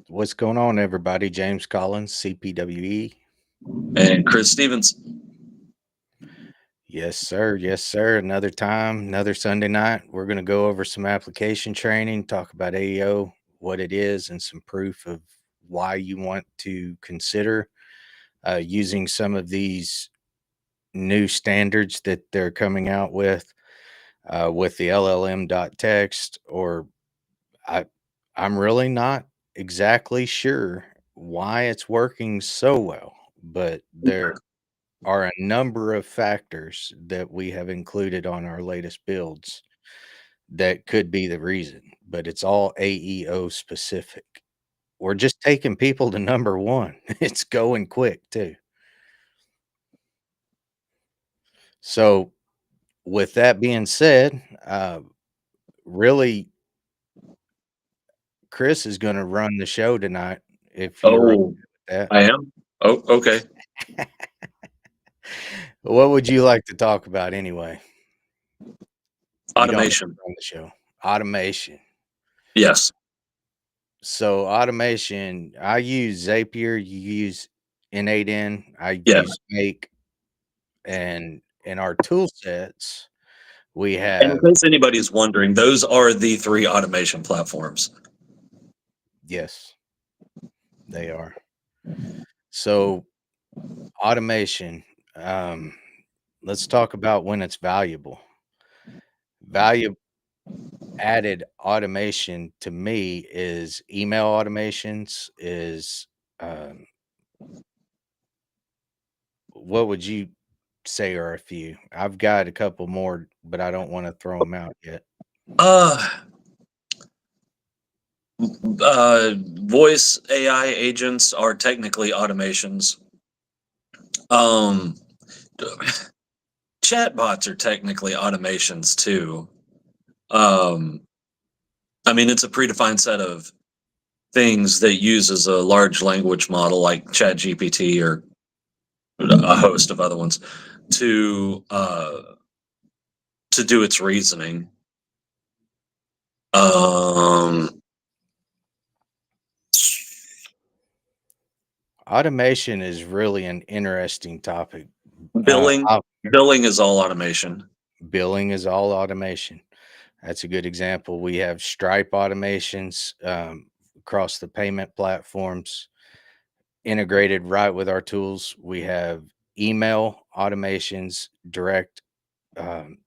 What's going on, everybody? James Collins, CPWE. And Chris Stevens. Yes, sir. Yes, sir. Another time, another Sunday night. We're going to go over some application training, talk about AEO, what it is, and some proof of why you want to consider using some of these new standards that they're coming out with the LLM.text. Or I, I'm really not exactly sure why it's working so well, but are a number of factors that we have included on our latest builds that could be the reason, but it's all AEO specific. We're just taking people to number one. It's going quick too. So, with that being said, really, Chris is going to run the show tonight. If you're okay Oh, with that, I am. Oh, okay. what would you like to talk about anyway? You don't have to Automation. run the show. Automation. Yes. So automation, I use Zapier, you use N8N, I Yeah. use Make, and in our tool sets, we And in have case anybody's wondering, those are the three automation platforms. yes, they are. So automation, um, let's talk about when it's valuable. Value added automation to me is email automations, is um, what would you say are a few? I've got a couple more, but I don't want to throw them out yet. Uh, Voice AI agents are technically automations. Um, Chatbots are technically automations too. Um, I mean, it's a predefined set of things that uses a large language model like ChatGPT or a host of other ones to uh, to do its reasoning. Um, Automation is really an interesting topic. Uh, billing I'll- billing is all automation. Billing is all automation. That's a good example. We have Stripe automations across the payment platforms integrated right with our tools. We have email automations, direct um,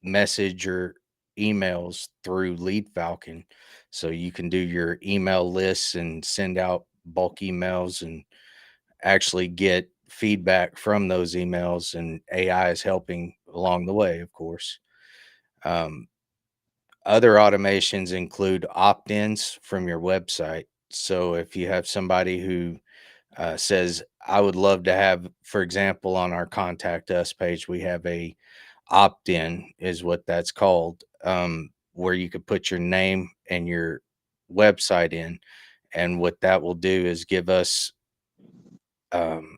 message or emails through Lead Falcon. So you can do your email lists and send out bulk emails and actually get feedback from those emails. And AI is helping along the way, of course. Um, Other automations include opt ins from your website. So if you have somebody who says, I would love to have, for example, on our contact us page, we have a opt in, is what that's called, where you could put your name and your website in. And what that will do is give us um,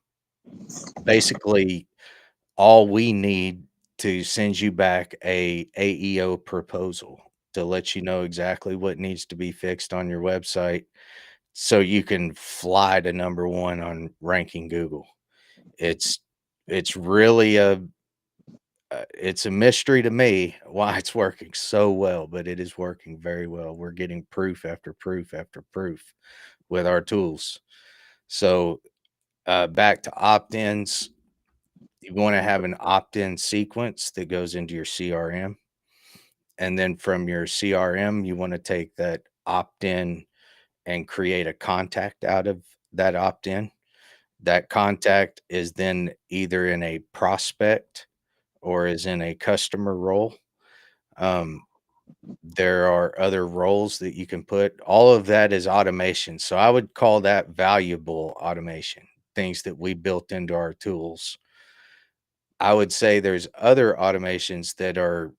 basically all we need to send you back a AEO proposal to let you know exactly what needs to be fixed on your website so you can fly to number one on ranking Google. It's it's really it's a mystery to me why it's working so well, but it is working very well. We're getting proof after proof after proof with our tools. So back to opt-ins, you want to have an opt-in sequence that goes into your CRM, and then from your CRM, you want to take that opt-in and create a contact out of that opt-in. That contact is then either in a prospect or is in a customer role. Um, there are other roles that you can put. All of that is automation. So I would call that valuable automation, things that we built into our tools. I would say there's other automations that are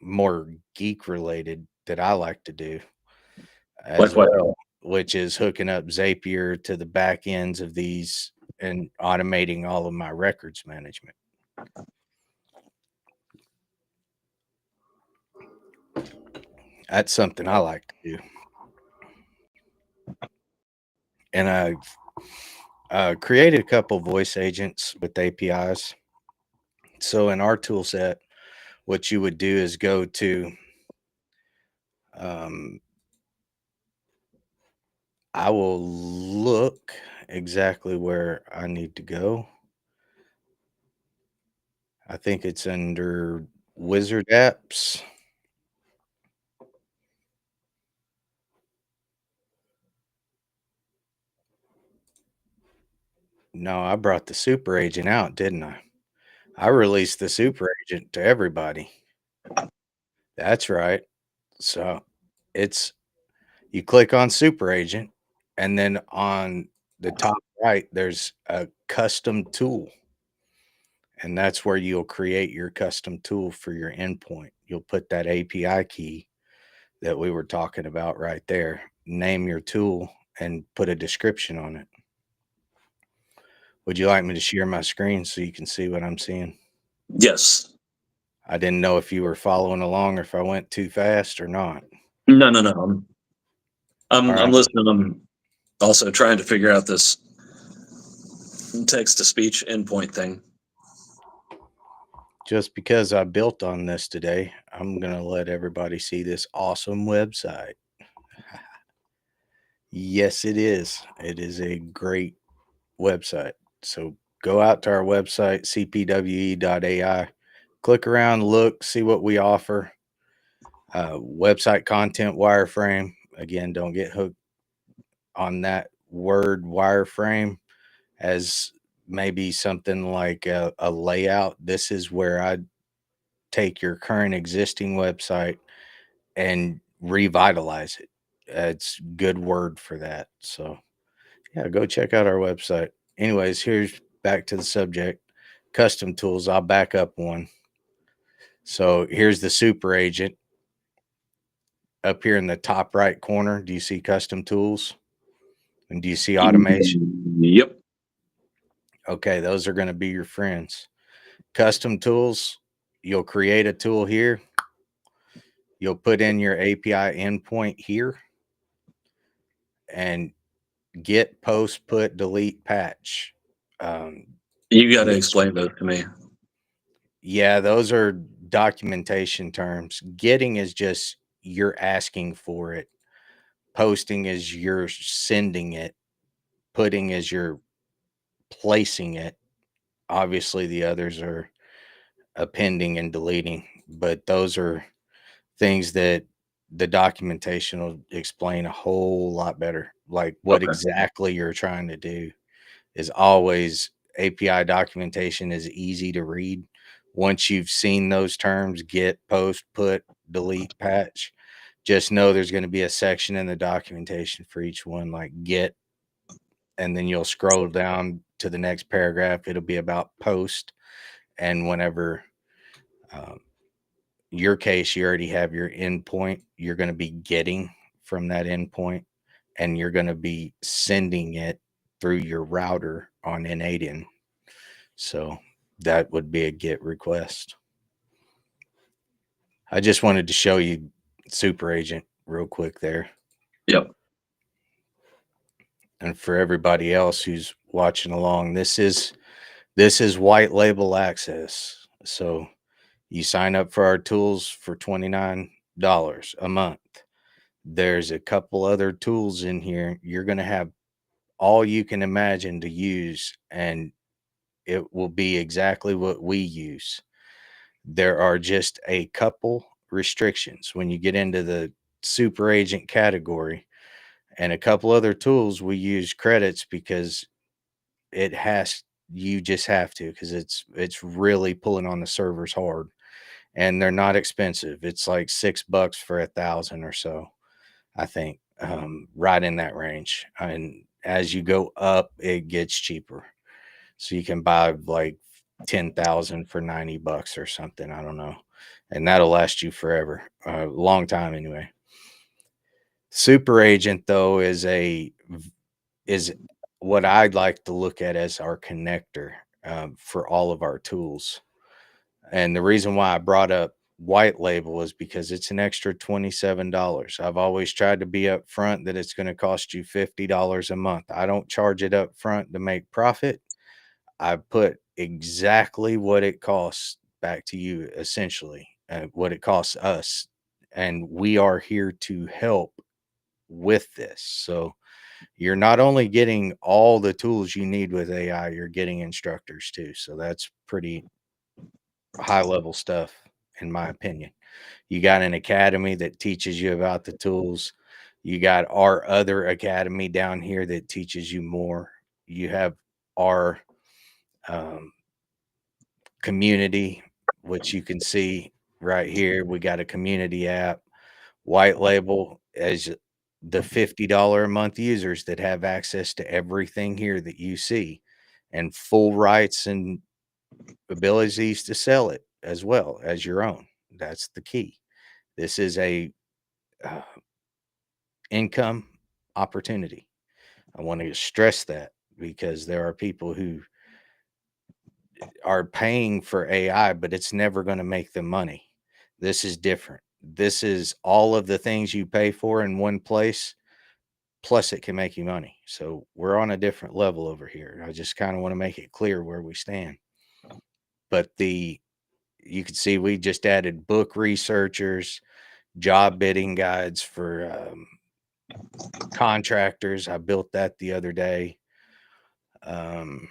more geek related that I like to do Like as what? well, which is hooking up Zapier to the back ends of these and automating all of my records management. That's something I like to do. And I created a couple voice agents with APIs. So in our tool set, what you would do is go to, um, I will look exactly where I need to go. I think it's under Wizard Apps. No, I brought the super agent out, didn't I? I released the super agent to everybody. That's right. So it's you click on super agent, and then on the top right, there's a custom tool. And that's where you'll create your custom tool for your endpoint. You'll put that API key that we were talking about right there, name your tool, and put a description on it. Would you like me to share my screen so you can see what I'm seeing? Yes. I didn't know if you were following along or if I went too fast or not. No, no, no. I'm All right. listening. I'm also trying to figure out this text to speech endpoint thing. Just because I built on this today, I'm going to let everybody see this awesome website. Yes, it is. It is a great website. So go out to our website, CPWE.AI, click around, look, see what we offer. Website content wireframe. Again, don't get hooked on that word wireframe as maybe something like a layout. This is where I take your current existing website and revitalize it. It's good word for that. So yeah, go check out our website. Anyways, here's back to the subject. Custom tools. I'll back up one. So here's the super agent up here in the top right corner. Do you see custom tools? And do you see automation? Yep. Okay, those are going to be your friends. Custom tools, you'll create a tool here. You'll put in your API endpoint here and get, post, put, delete, patch. Um, You got to you'll explain those to me. Yeah, those are documentation terms. Getting is just you're asking for it. Posting is you're sending it. Putting is you're placing it. Obviously, the others are appending and deleting, but those are things that the documentation will explain a whole lot better. Like what Okay. exactly you're trying to do is always API documentation is easy to read. Once you've seen those terms, get, post, put, delete, patch, just know there's going to be a section in the documentation for each one, like get, and then you'll scroll down to the next paragraph. It'll be about post. And whenever um, your case, you already have your endpoint, you're going to be getting from that endpoint and you're going to be sending it through your router on N8N. So that would be a get request. I just wanted to show you Super Agent real quick there. Yep. And for everybody else who's watching along, this is white label access. So you sign up for our tools for $29 a month. There's a couple other tools in here. You're going to have all you can imagine to use, and it will be exactly what we use. There are just a couple restrictions when you get into the super agent category, and a couple other tools we use credits because it has you just have to because it's really pulling on the servers hard, and they're not expensive. It's like $6 for 1,000 or so, I think, right in that range. And as you go up, it gets cheaper. So you can buy like 10,000 for $90 or something. I don't know. And that'll last you forever, a long time anyway. Super agent though is what I'd like to look at as our connector for all of our tools. And the reason why I brought up white label is because it's an extra $27. I've always tried to be upfront that it's going to cost you $50 a month. I don't charge it up front to make profit. I put exactly what it costs back to you, essentially, what it costs us. And we are here to help with this. So you're not only getting all the tools you need with AI, you're getting instructors too. So that's pretty high level stuff, in my opinion. You got an academy that teaches you about the tools. You got our other academy down here that teaches you more. You have our um, community, which you can see right here. We got a community app, white label as the $50 a month users that have access to everything here that you see and full rights and abilities to sell it as well as your own. That's the key. This is a uh, income opportunity. I want to stress that because there are people who are paying for AI, but it's never going to make them money. This is different. This is all of the things you pay for in one place, plus it can make you money. So we're on a different level over here. I just kind of want to make it clear where we stand. But you can see we just added book researchers, job bidding guides for contractors. I built that the other day. Um,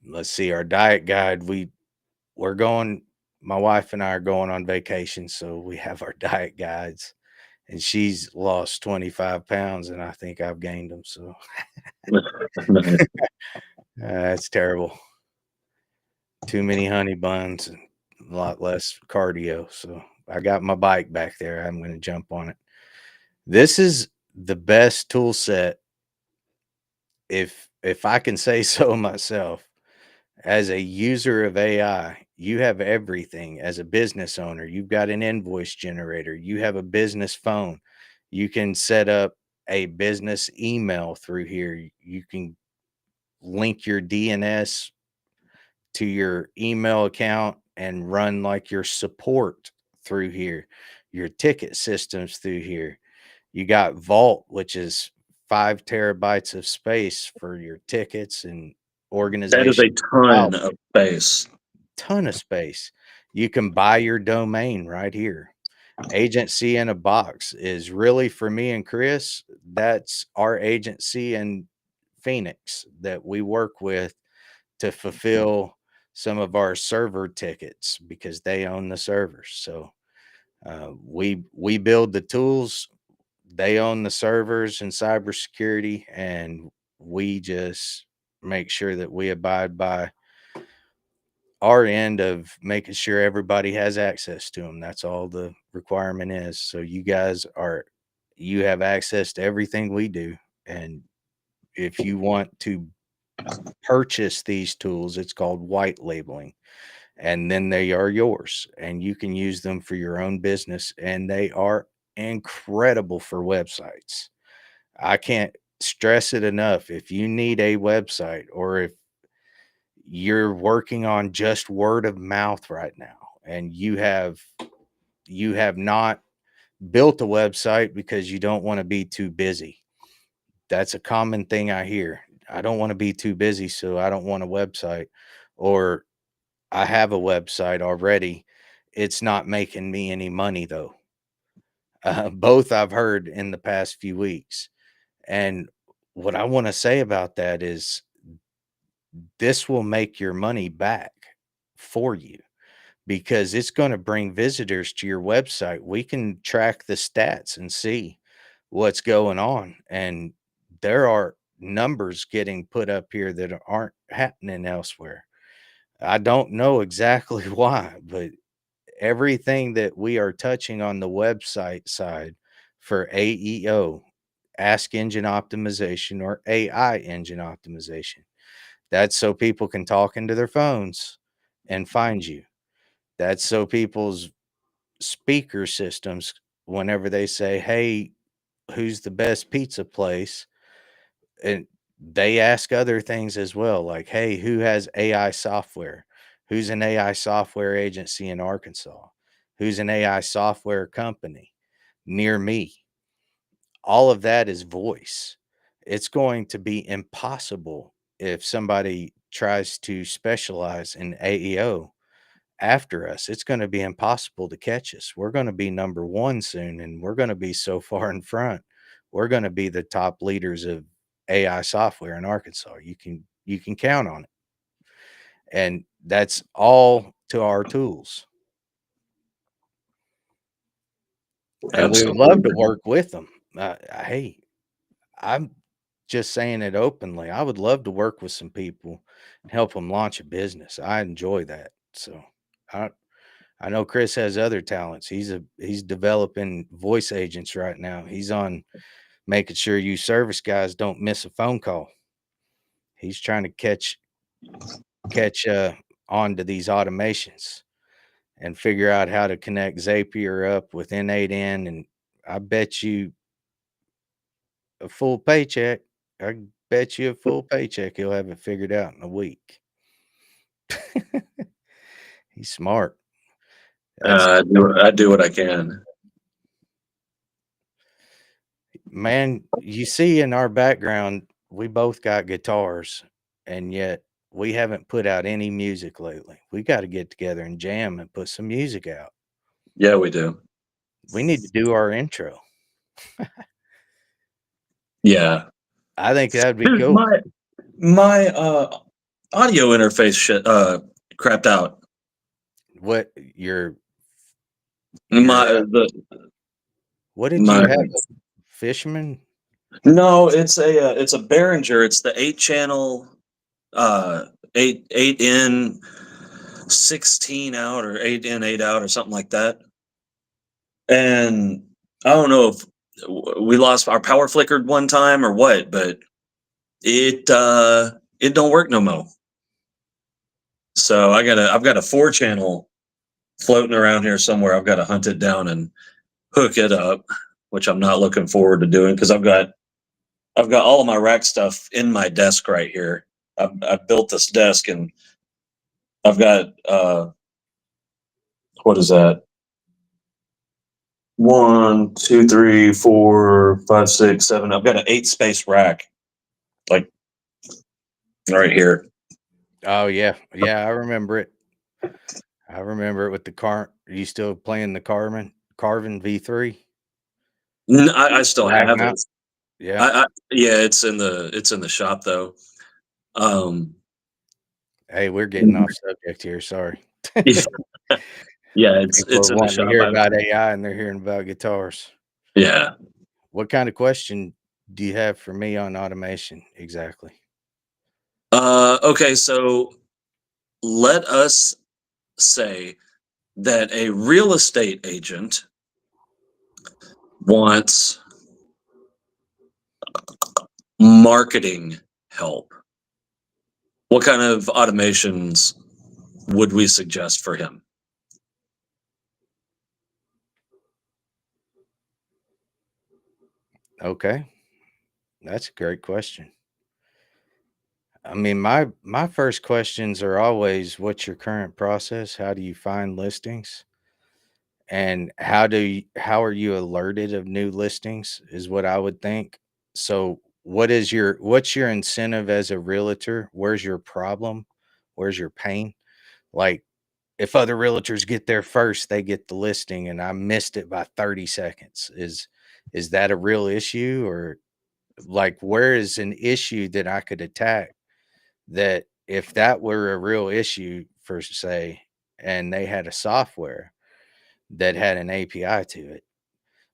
let's see, our diet guide. We're going. My wife and I are going on vacation, so we have our diet guides. And she's lost 25 pounds, and I think I've gained them. So that's terrible. Too many honey buns and a lot less cardio. So I got my bike back there. I'm going to jump on it. This is the best tool set, if I can say so myself. As a user of AI, you have everything. As a business owner, you've got an invoice generator, you have a business phone, you can set up a business email through here, you can link your DNS to your email account and run like your support through here, your ticket systems through here. You got Vault, which is 5 terabytes of space for your tickets and That is a organization. ton of space. Ton of space. You can buy your domain right here. Agency in a box is really for me and Chris. That's our agency in Phoenix that we work with to fulfill some of our server tickets because they own the servers. So we build the tools, they own the servers and cybersecurity, and we just make sure that we abide by our end of making sure everybody has access to them. That's all the requirement is. So you have access to everything we do. And if you want to purchase these tools, it's called white labeling. And then they are yours and you can use them for your own business. And they are incredible for websites. I can't stress it enough. If you need a website or if you're working on just word of mouth right now and you have not built a website because you don't want to be too busy. That's a common thing I hear. I don't want to be too busy, so I don't want a website. Or I have a website already. It's not making me any money though. Both I've heard in the past few weeks. And what I want to say about that is this will make your money back for you because it's going to bring visitors to your website. We can track the stats and see what's going on. And there are numbers getting put up here that aren't happening elsewhere. I don't know exactly why, but everything that we are touching on the website side for AEO, Ask Engine Optimization, or AI engine optimization, that's so people can talk into their phones and find you. That's so people's speaker systems, whenever they say, "Hey, who's the best pizza place?" And they ask other things as well, like, "Hey, who has AI software? Who's an AI software agency in Arkansas?" who's an AI software company near me. All of that is voice. It's going to be impossible if somebody tries to specialize in AEO after us. It's going to be impossible to catch us. We're going to be number one soon, and we're going to be so far in front. We're going to be the top leaders of AI software in Arkansas. You can count on it. And that's all to our tools. And we would love to Absolutely. work with them. Hey, I'm just saying it openly. I would love to work with some people and help them launch a business. I enjoy that. So I I know Chris has other talents. He's developing voice agents right now. He's on making sure you service guys don't miss a phone call. He's trying to catch on to these automations and figure out how to connect Zapier up with N8N, and I bet you a full paycheck. I bet you a full paycheck he'll have it figured out in a week. He's smart. That's I do what I can. Man, you see in our background, we both got guitars, and yet we haven't put out any music lately. We got to get together and jam and put some music out. Yeah, we do. We need to do our intro. Yeah. I think that'd be Dude, cool. my audio interface shit crapped out. What your My the what did my you have? A Fishman? No, it's a Behringer. It's the 8 channel, uh 8 in, 16 out, or 8 in 8 out, or something like that. And I don't know if we lost our power flickered one time or what, but it don't work no more. So I've got a 4 channel floating around here somewhere. I've got to hunt it down and hook it up, which I'm not looking forward to doing because I've got all of my rack stuff in my desk right here. I've built this desk, and I've got what is that? 1, 2, 3, 4, 5, 6, 7. I've got an 8 space rack, like right here. Oh yeah, yeah. I remember it. I remember it with the car. Are you still playing the Carvin V3 I still rack have mount? it. Yeah. Yeah, it's in the shop though. Um, Hey, we're getting off subject here. Sorry. yeah, People it's are in the wanting to shop. hear about AI and they're hearing about guitars. Yeah. What kind of question do you have for me on automation exactly? Okay, so let us say that a real estate agent wants marketing help. What kind of automations would we suggest for him? Okay, that's a great question. I mean, my first questions are always, what's your current process? How do you find listings? And how are you alerted of new listings is what I would think. So, what's your incentive as a realtor? Where's your problem? Where's your pain? Like, if other realtors get there first, they get the listing and I missed it by 30 seconds. Is that a real issue, or like where is an issue that I could attack, that if that were a real issue for say, and they had a software that had an API to it,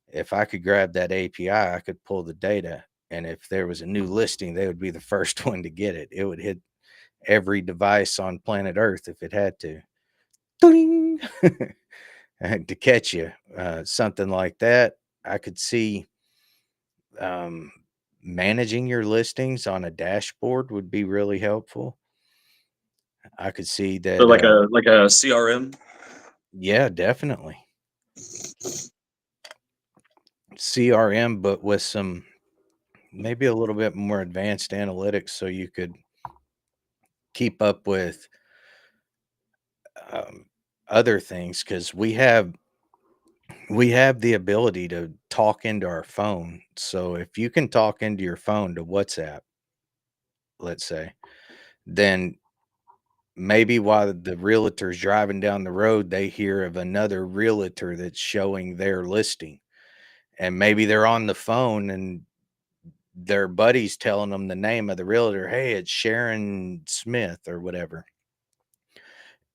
if I could grab that API, I could pull the data, and if there was a new listing, they would be the first one to get it. It would hit every device on planet Earth if it had to. Ding! To catch you. Something like that. I could see um, managing your listings on a dashboard would be really helpful. I could see So that. like a CRM? Yeah, definitely CRM, but with some maybe a little bit more advanced analytics, so you could keep up with um, other things. Because we have we have the ability to talk into our phone. So if you can talk into your phone to WhatsApp, let's say, then maybe while the realtor's driving down the road, they hear of another realtor that's showing their listing. And maybe they're on the phone and their buddy's telling them the name of the realtor. Hey, it's Sharon Smith or whatever.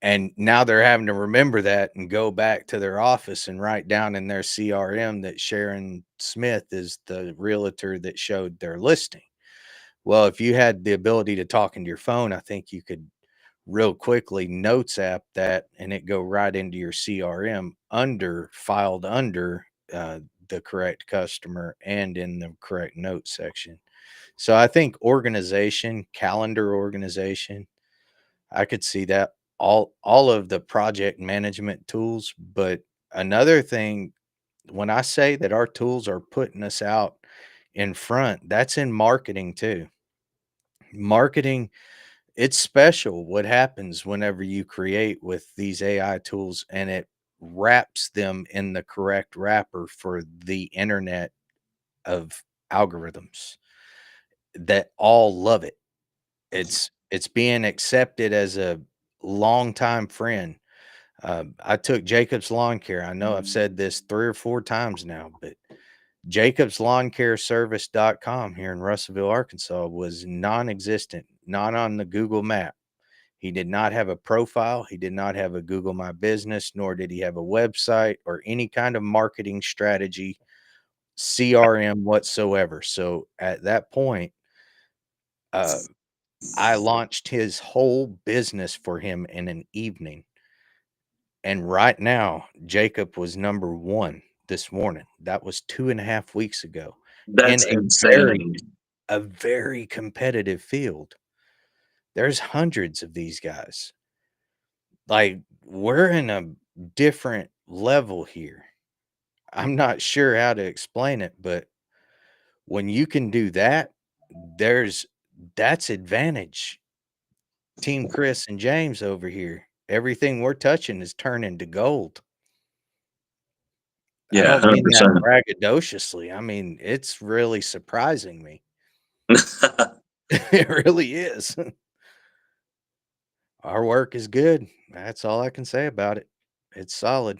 And now they're having to remember that and go back to their office and write down in their CRM that Sharon Smith is the realtor that showed their listing. Well, if you had the ability to talk into your phone, I think you could real quickly notes app that and it go right into your CRM under filed under the correct customer and in the correct note section. So I think organization, calendar organization, I could see that all of the project management tools, but another thing when I say that our tools are putting us out in front, that's in marketing too. Marketing, it's special what happens whenever you create with these AI tools and it wraps them in the correct wrapper for the internet of algorithms that all love it. It's being accepted as a longtime friend. I took Jacob's Lawn Care. I know I've said this 3 or 4 times now, but Jacob's Lawn Care Service.com here in Russellville, Arkansas was non-existent, not on the Google map. He did not have a profile. He did not have a Google My Business, nor did he have a website or any kind of marketing strategy, CRM whatsoever. So at that point, uh, I launched his whole business for him in an evening. And right now, Jacob was number 1 this morning. That was 2.5 weeks ago in That's insanity. a very competitive field. There's hundreds of these guys. Like, we're in a different level here. I'm not sure how to explain it, but when you can do that, there's that's advantage. Team Chris and James over here. Everything we're touching is turning to gold. I Yeah, don't mean that 100%. braggadociously. I mean, it's really surprising me. It really is. Our work is good. That's all I can say about it. It's solid.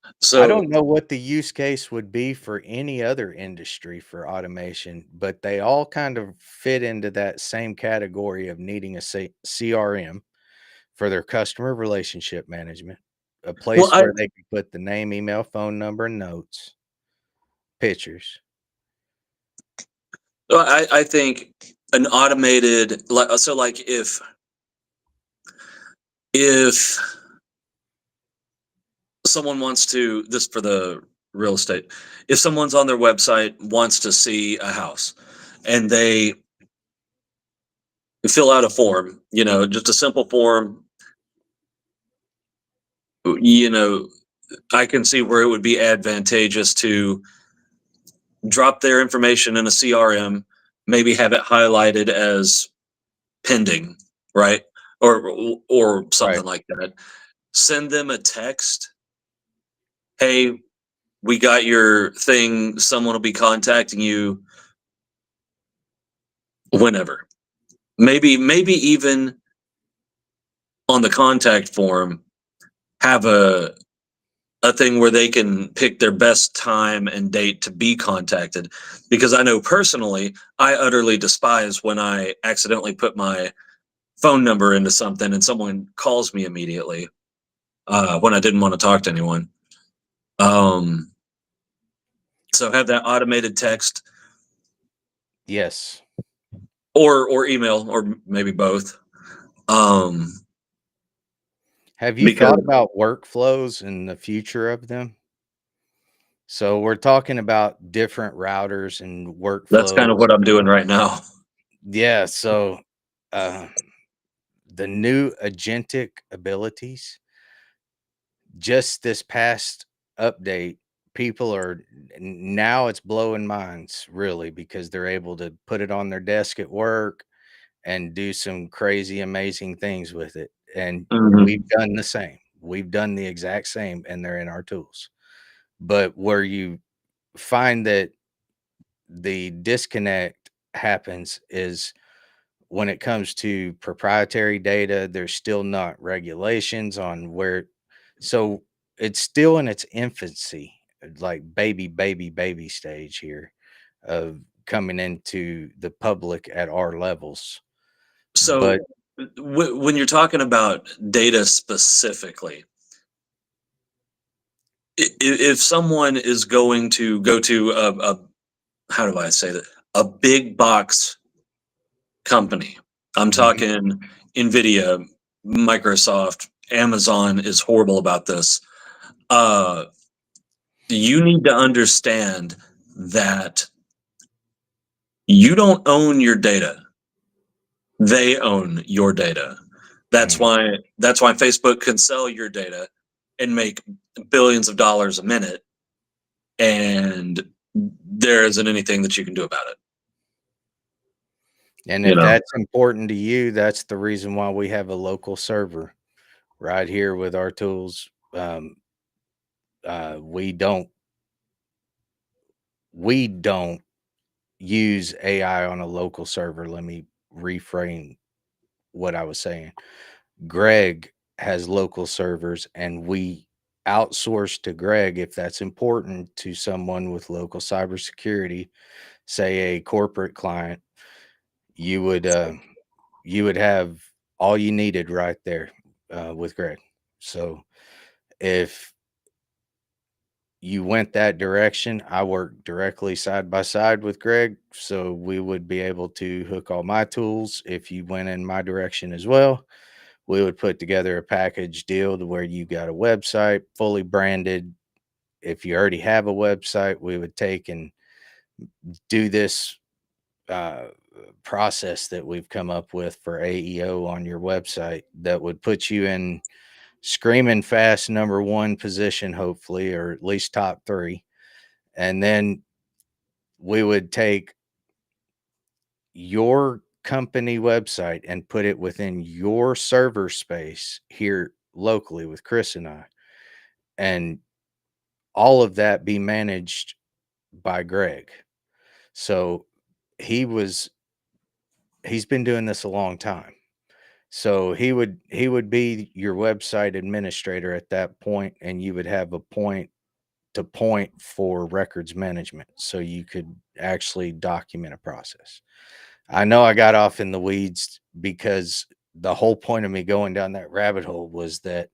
I So, don't know what the use case would be for any other industry for automation, but they all kind of fit into that same category of needing a CRM for their customer relationship management, a well, place where they can put the name, email, phone number, and notes, pictures. I think an automated, like, so like if someone wants to, this for the real estate, if someone's on their website wants to see a house and they fill out a form, just a simple form, you know, I can see where it would be advantageous to drop their information in a CRM, maybe have it highlighted as pending, right? Or Right. something like that. Send them a text. Hey, we got your thing. Someone will be contacting you whenever. Maybe even on the contact form, have a thing where they can pick their best time and date to be contacted. Because I know personally, I utterly despise when I accidentally put my phone number into something and someone calls me immediately when I didn't want to talk to anyone. Um, so have that automated text Yes. or email or maybe both. Um, Have you thought because about workflows and the future of them? So we're talking about different routers and that's kind of workflows. what I'm doing right now. Yeah. So uh, the new agentic abilities, just this past update, people are now it's blowing minds really because they're able to put it on their desk at work and do some crazy, amazing things with it. And we've Mhm. done the same. We've done the exact same, and they're in our tools. But where you find that the disconnect happens is when it comes to proprietary data, there's still not regulations on where, so it's still in its infancy, like baby stage here of coming into the public at our levels. So But when you're talking about data specifically, if someone is going to go to a how do I say that, a big box company, I'm mhm, talking Nvidia, Microsoft, Amazon is horrible about this. Uh, you need to understand that you don't own your data. They own your data. That's mhm. why that's why Facebook can sell your data and make billions of dollars a minute, and there isn't anything that you can do about it. And You if know. that's important to you, that's the reason why we have a local server right here with our tools. We don't use AI on a local server. Let me reframe what I was saying. Greg has local servers, and we outsource to Greg if that's important to someone with local cybersecurity, say a corporate client. You would you would have all you needed right there with Greg. So if you went that direction, I work directly side by side with Greg. So we would be able to hook all my tools. If you went in my direction as well, we would put together a package deal to where you got a website fully branded. If you already have a website, we would take and do this uh, process that we've come up with for AEO on your website that would put you in screaming fast number one position, hopefully, or at least top three. And then we would take your company website and put it within your server space here locally with Chris and I. And all of that be managed by Greg. So he was he's been doing this a long time. So he would be your website administrator at that point, and you would have a point to point for records management so you could actually document a process. I know I got off in the weeds because the whole point of me going down that rabbit hole was that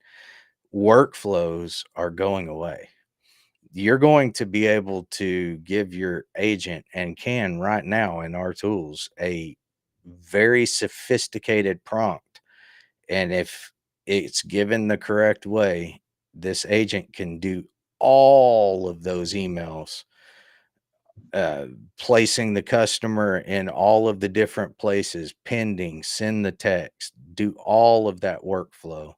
workflows are going away. You're going to be able to give your agent, and can right now in our tools, a very sophisticated prompt. And if it's given the correct way, this agent can do all of those emails, uh, placing the customer in all of the different places, pending, send the text, do all of that workflow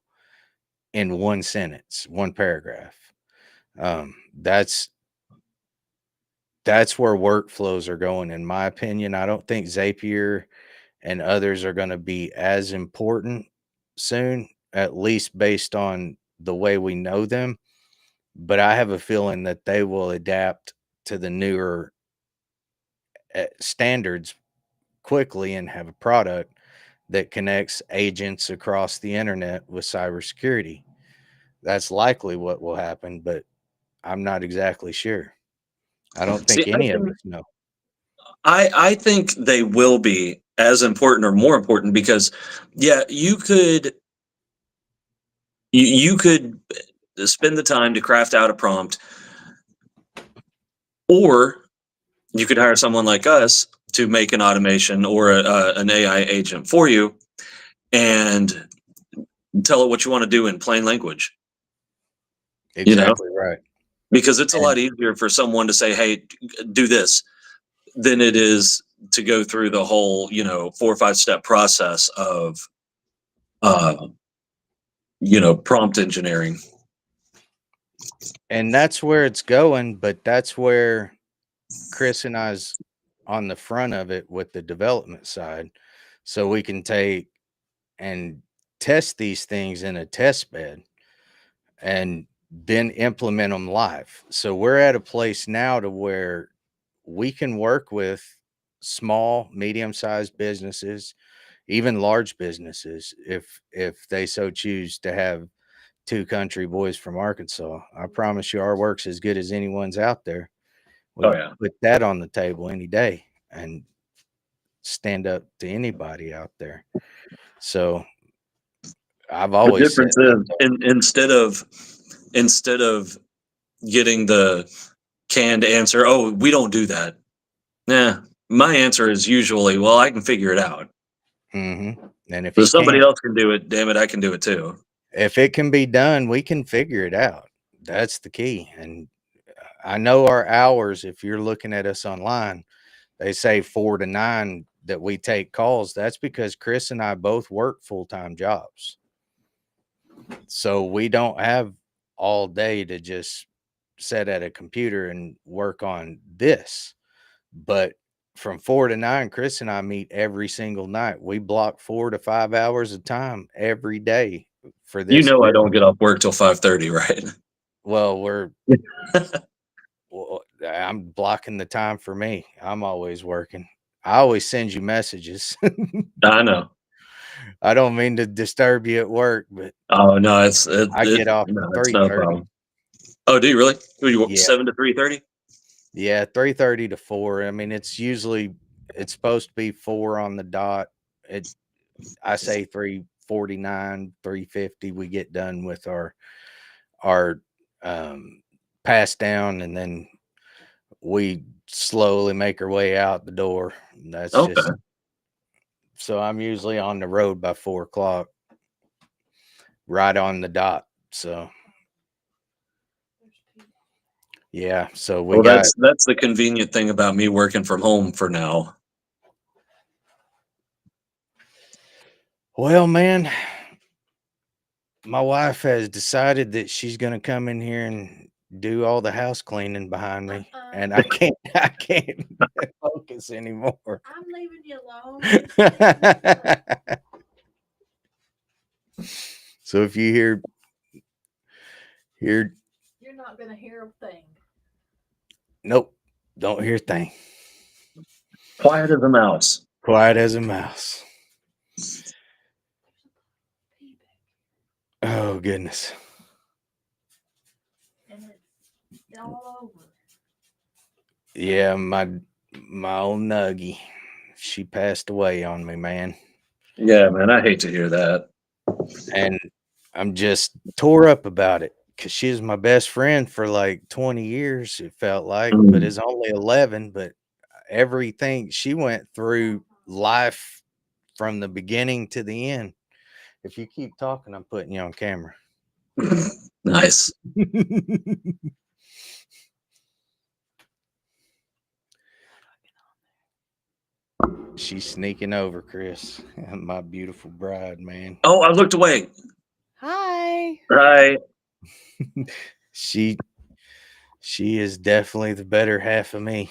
in one sentence, one paragraph. Um, that's that's where workflows are going, in my opinion. I don't think Zapier and others are going to be as important soon, at least based on the way we know them. But I have a feeling that they will adapt to the newer standards quickly and have a product that connects agents across the internet with cybersecurity. That's likely what will happen, but I'm not exactly sure. I don't See, think any of us know. I think they will be as important or more important because, yeah, you could spend the time to craft out a prompt, or you could hire someone like us to make an automation or an AI agent for you and tell it what you want to do in plain language. You know, Exactly right. because it's a And lot easier for someone to say, "Hey, do this," than it is to go through the whole, 4 or 5 step process of uh, prompt engineering. and that's where it's going, but that's where Chris and I's on the front of it with the development side. So we can take and test these things in a test bed. and then implement them live. So we're at a place now to where we can work with small, medium-sized businesses, even large businesses, if they so choose to have two country boys from Arkansas. I promise you, our work's as good as anyone's out there. Oh We yeah. put that on the table any day and stand up to anybody out there. So I've The always said difference that. is instead of getting the canned answer, oh, we don't do that. Nah, my answer is usually, well, I can figure it out. And if If you somebody can't, else can do it, damn it, I can do it too. if it can be done, we can figure it out. That's the key. And I know our hours, if you're looking at us online, they say 4 to 9 that we take calls. That's because Chris and I both work full-time jobs. So we don't have all day to just sit at a computer and work on this. But from 4 to 9, Chris and I meet every single night. We block 4 to 5 hours of time every day for You this know I business. don't get off work till 5:30, right? Well, I'm blocking the time for me. I'm always working. I always send you messages. I know. I don't mean to disturb you at work, but Oh no, I get off no, at it's no 3:30. problem. Oh, do you really? Who you Yeah. 7 to 3:30? Yeah, 3:30 to 4. I mean, it's supposed to be 4 on the dot. It I say 3:49, 3:50 we get done with our pass down, and then we slowly make our way out the door. And that's Okay. just so I'm usually on the road by 4 o'clock, right on the dot. So yeah, so we Well, got that's the convenient thing about me working from home for now. well, man, my wife has decided that she's gonna come in here and do all the house cleaning behind me, and I can't focus anymore. I'm leaving you alone. So if you hear You're not gonna hear a thing. nope, don't hear a thing. Quiet as a mouse. Quiet as a mouse. Oh goodness. And it's all over. Yeah, my old Nuggie. She passed away on me, man. Yeah, man, I hate to hear that. And I'm just tore up about it because she was my best friend for like 20 years, it felt like, but Mm. it's only 11. But everything she went through life from the beginning to the end. If you keep talking, I'm putting you on camera. Nice. She's sneaking over, Chris. My beautiful bride, man. Oh, I looked away. Hi. Right. She she is definitely the better half of me.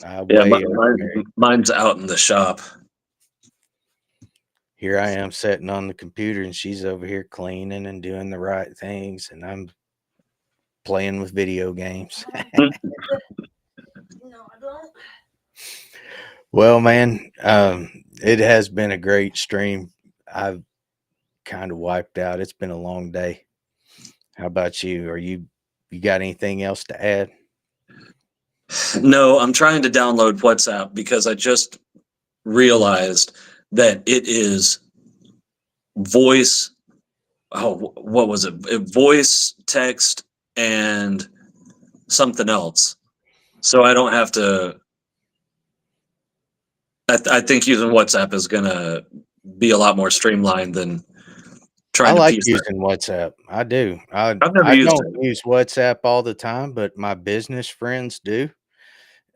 I Yeah, way outmarried. mine's out in the shop. Here I am sitting on the computer and she's over here cleaning and doing the right things, and I'm playing with video games. No, I don't. Well, man, it has been a great stream. I've kind of wiped out. It's been a long day. How about you? You got anything else to add? No, I'm trying to download WhatsApp because I just realized that it is voice. Oh, what was it? Voice, text, and something else. So I don't have to. I think using WhatsApp is gonna be a lot more streamlined than I trying to like piece that. using WhatsApp. I do. I've never I used don't it. use WhatsApp all the time, but my business friends do.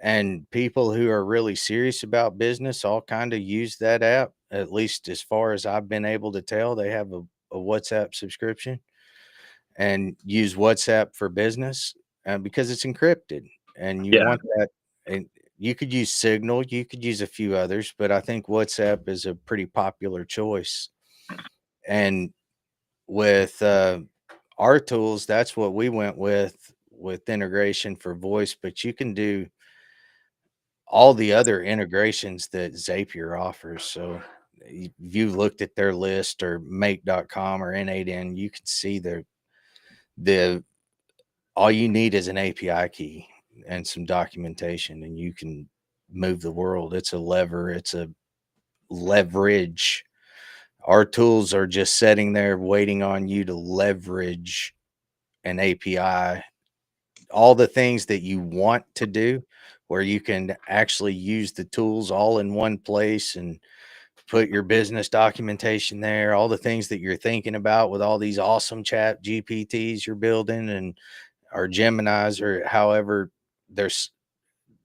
And people who are really serious about business all kind of use that app. At least as far as I've been able to tell, they have a WhatsApp subscription and use WhatsApp for business because it's encrypted, and you Yeah. want that. And you could use Signal, you could use a few others, but I think WhatsApp is a pretty popular choice. And with our tools, that's what we went with integration for voice, but you can do all the other integrations that Zapier offers. So if you looked at their list or make.com or N8N, you can see the all you need is an API key and some documentation, and you can move the world. It's a lever, it's a leverage. Our tools are just sitting there waiting on you to leverage an API, all the things that you want to do, where you can actually use the tools all in one place and put your business documentation there, all the things that you're thinking about with all these awesome chat GPTs you're building and or Geminis or however. There's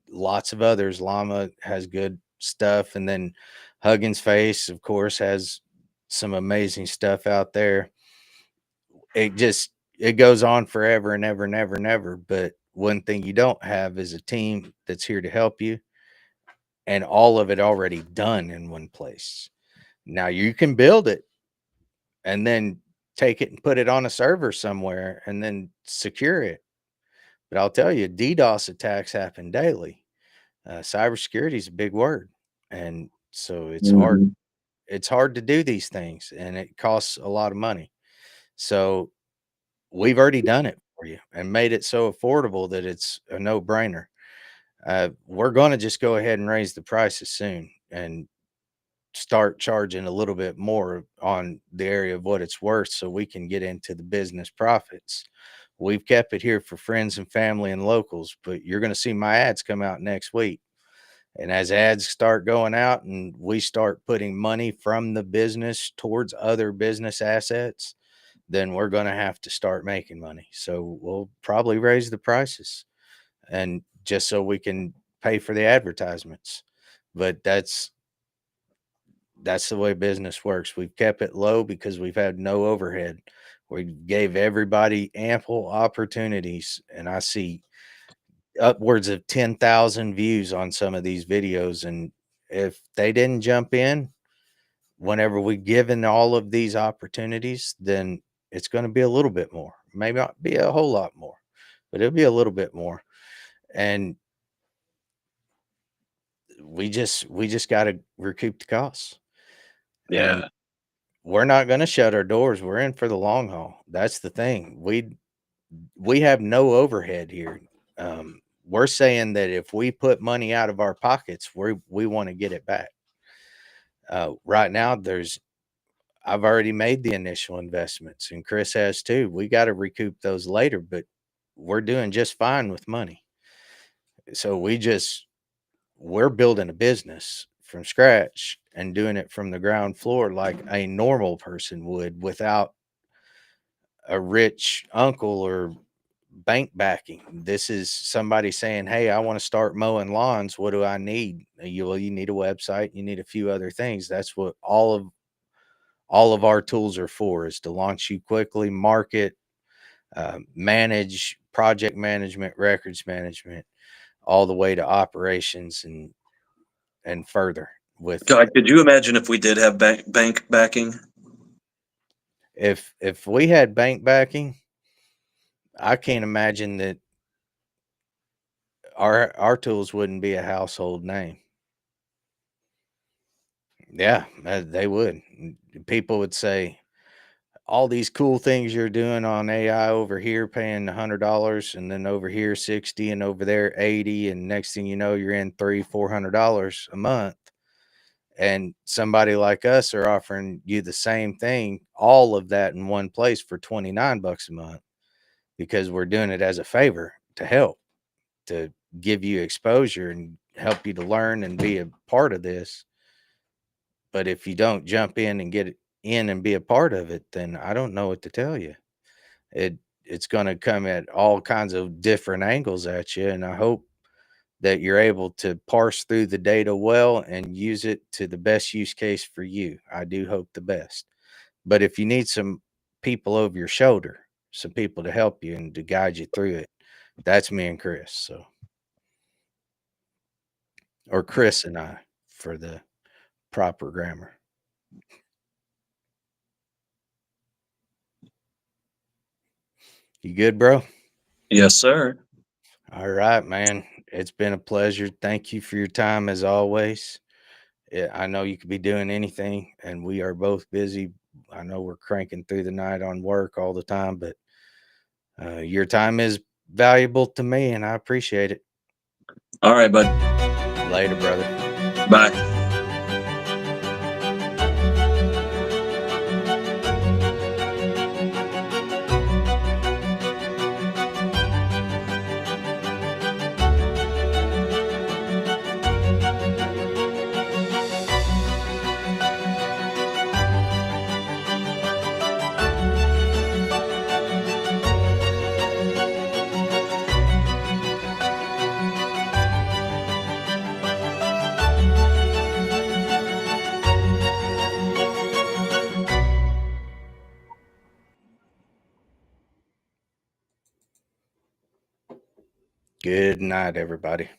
lots of others. Llama has good stuff, and then Huggins Face, of course, has some amazing stuff out there. It goes on forever and ever and ever and ever. But one thing you don't have is a team that's here to help you, and all of it already done in one place. Now you can build it and then take it and put it on a server somewhere and then secure it. But I'll tell you, DDoS attacks happen daily. Cybersecurity is a big word, and so it's hard. Mhm. It's hard to do these things, and it costs a lot of money. So we've already done it for you and made it so affordable that it's a no-brainer. We're going to just go ahead and raise the prices soon and start charging a little bit more on the area of what it's worth so we can get into the business profits. We've kept it here for friends and family and locals, but you're going to see my ads come out next week. And as ads start going out and we start putting money from the business towards other business assets, then we're going to have to start making money. So we'll probably raise the prices and just so we can pay for the advertisements. But that's the way business works. We've kept it low because we've had no overhead. We gave everybody ample opportunities, and I see upwards of 10,000 views on some of these videos. And if they didn't jump in whenever we given all of these opportunities, then it's going to be a little bit more. Maybe not be a whole lot more, but it'll be a little bit more. And we just got to recoup the costs. And Yeah. we're not going to shut our doors. We're in for the long haul. That's the thing. We have no overhead here. We're saying that if we put money out of our pockets, we want to get it back. Right now, I've already made the initial investments, and Chris has too. We got to recoup those later, but we're doing just fine with money. So we're building a business from scratch and doing it from the ground floor like a normal person would without a rich uncle or bank backing. This is somebody saying, "Hey, I want to start mowing lawns. What do I need?" You need a website. You need a few other things. That's what all of our tools are for: is to launch you quickly, market, manage, project management, records management, all the way to operations and further. With God, could you imagine if we did have bank backing? if we had bank backing, I can't imagine that our tools wouldn't be a household name. Yeah, they would. People would say, all these cool things you're doing on AI over here, paying $100, and then over here 60, and over there 80, and next thing you know, you're in $300-400 a month. And somebody like us are offering you the same thing, all of that in one place for $29 a month, because we're doing it as a favor to help, to give you exposure and help you to learn and be a part of this. But if you don't jump in and get in and be a part of it, then I don't know what to tell you. It it's going to come at all kinds of different angles at you, and I hope that you're able to parse through the data well and use it to the best use case for you. I do hope the best. But if you need some people over your shoulder, some people to help you and to guide you through it, that's me and Chris. So, or Chris and I for the proper grammar. You good, bro? Yes, sir. All right, man. It's been a pleasure. Thank you for your time as always. I know you could be doing anything, and we are both busy. I know we're cranking through the night on work all the time, but your time is valuable to me, and I appreciate it. All right, bud. Later, brother. Bye. Good night, everybody.